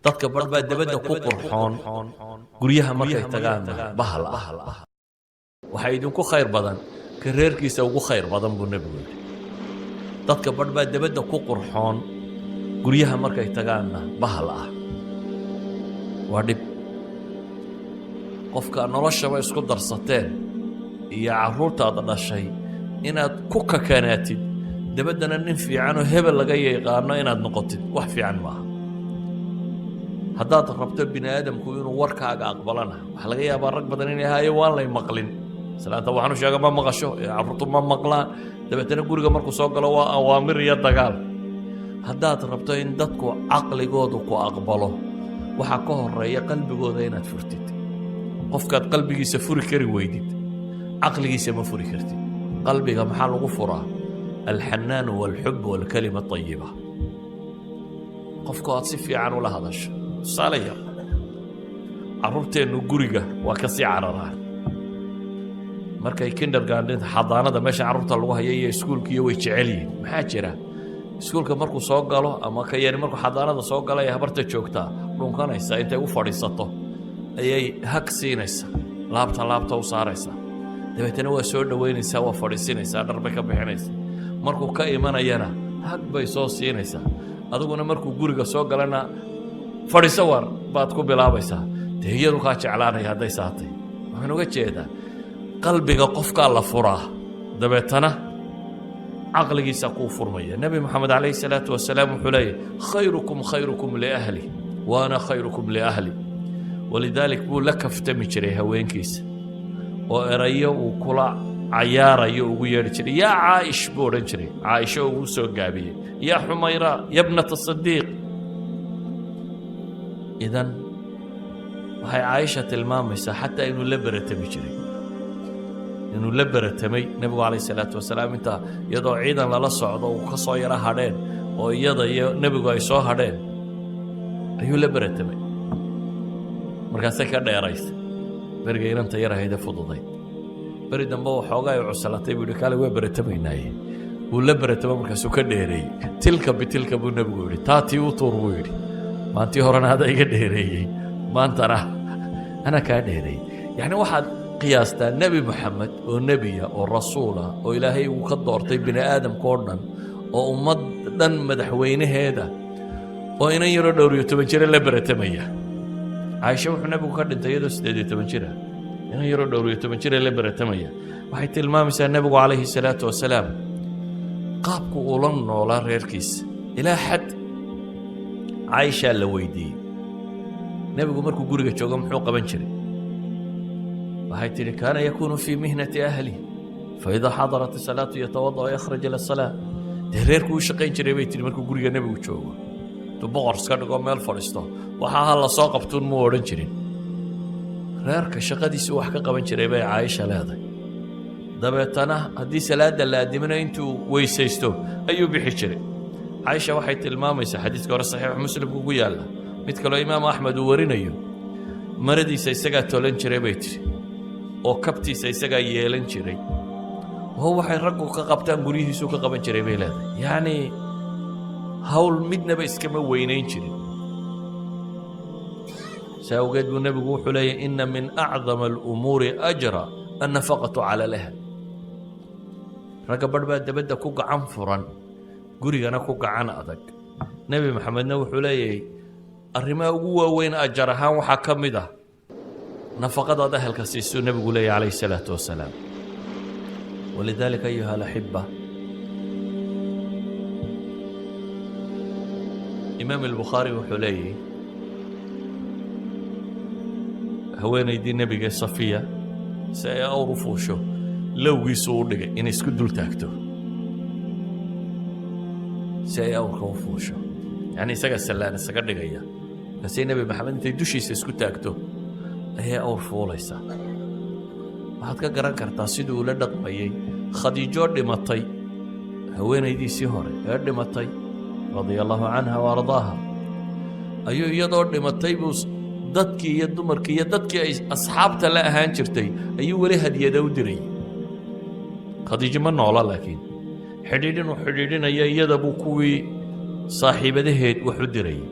dadka bar baa dabadda ku qurxoon guryaha markay tagaan bahal waxay idinku khayr badan ka reerkiisa ugu khayr badan buu nabigu yidhi dadka bar baa dabadda ku qurxoon guryaha markay tagaanna bahal waa dhib qofka noloshaba isku darsateen iyo carruurtaada dhashay inaad ku kakanaatid dabaddana nin fiicanoo hebel laga yaqaano inaad noqotid wax fiican maaha haddaad rabto bini aadamku inuu warkaaga aqbalana waxaa laga yaabaa rag badan inay haayo waan lay maqlin islaanta waxaanu sheega ma maqasho carruurtu ma maqlaan dabeetana guriga markuu soo galo waa awaamir iyo dagaal haddaad rabto in dadku caqligoodu ku aqbalo waxaa ka horeeya qalbigooda inaad furtid qofkaad qalbigiisa furi kari weydid caqligiisa ma furi kartid qalbiga maxaa lagu furaa alxanaanu waalxub waalkalima ayiba qofku aad si fiican ula hadasho tusaale yar carruurteennu guriga waa ka sii cararaan markay kindergarten xadaanada meesha carruurta lagu haya iyo iskuulkiiyo way jecel yihiin maxaa jira iskuulka markuu soo galo ama ka yari markuu xadaanada soo gala ee habarta joogtaa dhunkanaysa intay u fadhiisato ayay hag siinaysaa laabta u saaraysaa dabeetana waa soo dhowaynaysaa waa fadhiisinaysaa dharbay ka bixinaysaa markuu ka imanayana hag bay soo siinaysaa adiguna markuu guriga soo galana fadhiiso war baad ku bilaabaysaa dee iyadu kaa jeclaanaya hadday saatay waxaan uga jeedaa qalbiga qofkaa la furaa dabeetana caqligiisa kuu furmaya nebi moxamed calayhi salaatu wasalaam wuxuu leeyahy khayrukum liahli wa ana khayrukum liahli walidaalik buu la kaftami jiray haweenkiisa oo erayo uu kula cayaarayo ugu yeedhi jiray yaa caa'ish buu odhan jiray caaisho ugu soo gaabiyey yaa xumayra ya bnata sadiiq idan waxay caaisha tilmaamaysaa xataa inuu la beratami jiray inuu la beratamay nebigu calayh salaatu wasalaam intaa iyadoo ciidan lala socdo uu ka soo yaro hadheen oo iyada iyo nebigu ay soo hadheen ayuu la beratamay markaasay ka dheeraysay beriga inanta yar ahayde fududayd beri dambe waxoogaa ay cuslatay buu yidhi kaale waa beratamaynaaye wuu la beratamo markaasuu ka dheereeyey tilka bitilka buu nebigu yidhi taatii u tuur buu yidhi maantii horena adaa iga dheereeyey maantana ana kaa dheereeyey yacni waxaad qiyaastaa nebi moxamed oo nebiya oo rasuula oo ilaahay uu ka doortay bini aadamka oo dhan oo ummad dhan madaxweynaheeda oo inan yaroo 12 jira la beratamaya caaisha wuxuu nebigu ka dhintay iyadoo 18 jira inan yaroo 12 jira la beratamaya waxay tilmaamaysaa nebigu calayhi salaatu wasalaam qaabku uu la noolaa reerkiisa ilaa xad caaisha la weydiiyey nebigu markuu guriga joogo muxuu qaban jiray waxay tihi kaana yakuunu fii mihnati ahli faidaa xadarat isalaatu yatawada yakhraj ila salaa dee reerkuu u shaqayn jiray bay tihi markuu guriga nebigu joogo intuu boqor iska dhigoo meel fadhiisto waxaa ha la soo qabtuun muu odhan jirin reerka shaqadiisii wax ka qaban jiray bay caaisha leedahay dabeetana haddii salaada la aadimina intuu weysaysto ayuu bixi jiray caaisha waxay tilmaamaysaa xadiidka hore saxiix muslimku ugu yaalla mid kaloo imaam axmed uu warinayo maradiisa isagaa tolan jiray bay tihi oo kabtiisa isagaa yeelan jiray oo waxay raggu ka qabtaan guryihiisuu ka qaban jiray bay leedahay yacnii hawl midnaba iskama weynayn jirin saa awgeed buu nebigu wuxuu leeyahy inna min acdama alumuuri ajra annafaqatu cala alahl ragga badh baa dabadda ku gacan furan gurigana ku gacan adag nebi maxamedna wuxuu leeyahay arrimaha ugu waaweyn ajar ahaan waxaa ka mid ah nafaqadaad ahelka siisuu nebigu leeyahy calayhi salaatu wasalaam walidaalika ayuha alaxiba imaam albukhaari wuxuu leeyahy haweenaydii nebiga safiya si ay awr u fuusho lowgiisu u dhigay inay isku dul taagto si ay awrka u fuusho yacni isagaa sallaan isaga dhigaya markaasay nebi maxamed intay dushiisa isku taagto ayay awr fuulaysaa waxaad ka garan kartaa siduu ula dhaqmayey khadiijo dhimatay haweenaydiisii hore ee dhimatay radia allahu canha wa ardaaha ayuu iyadoo dhimatay buu dadkii iyo dumarkii iyo dadkii ay asxaabta la ahaan jirtay ayuu weli hadiyada u dirayay khadiijo ma noola laakiin xidhiidhinuu xidhiidhinaya iyada buu kuwii saaxiibadaheed wax u dirayay